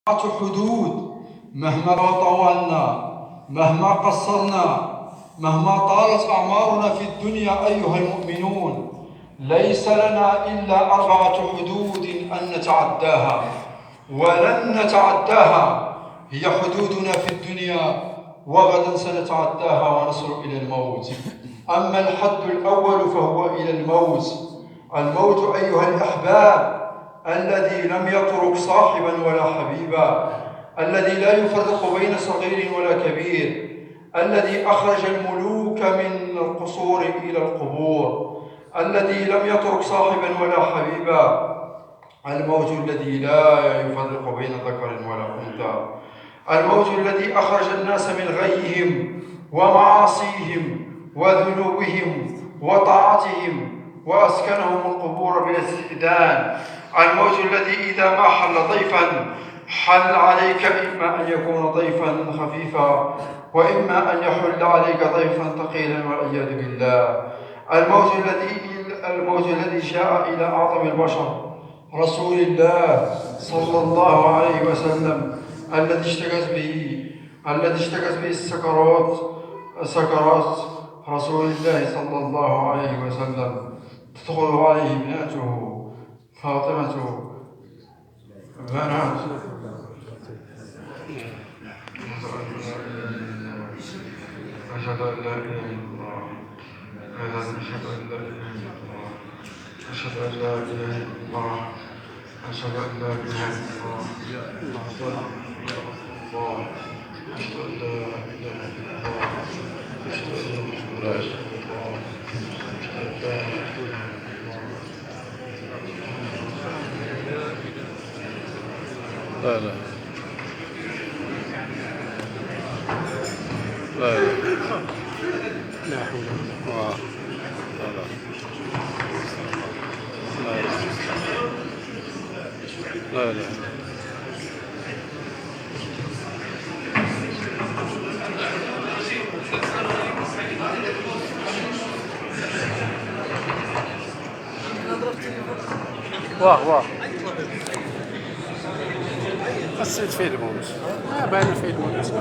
حدود، مهما طولنا، مهما قصرنا، مهما طالت أعمارنا في الدنيا أيها المؤمنون، ليس لنا إلا 4 حدود أن نتعداها ولن نتعداها. هي حدودنا في الدنيا، وغدا سنتعداها ونصل إلى الموت. أما الحد الأول فهو إلى الموت. الموت أيها الأحباب الذي لم يترك صاحبا ولا حبيبا، الذي لا يفرق بين صغير ولا كبير، الذي أخرج الملوك من القصور إلى القبور، الذي لم يترك صاحبا ولا حبيبا، الموت الذي لا يفرق بين ذكر ولا أنثى، الموت الذي أخرج الناس من غيهم ومعاصيهم وذنوبهم وطاعتهم وأسكنهم القبور بلا استئذان، الموت الذي إذا ما حل ضيفا حل عليك إما أن يكون ضيفا خفيفا وإما أن يحل عليك ضيفا ثقيلا والعياذ بالله. الموت الذي جاء إلى أعظم البشر رسول الله صلى الله عليه وسلم، الذي اشتكت به سكرات رسول الله صلى الله عليه وسلم، تدخل عليه ابنته فاطمة بنات أشهد أن لا إله إلا الله، أشهد أن لا إله إلا الله، أشهد أن لا إله إلا الله، أشهد أن لا إله إلا الله، أشهد أن لا إله إلا الله، أشهد أن محمدا رسول الله، أشهد أن لا إله إلا الله. لا لا لا لا حول ولا قوة. لا لا واه قصيت فيه الموت، باين فيه الموت.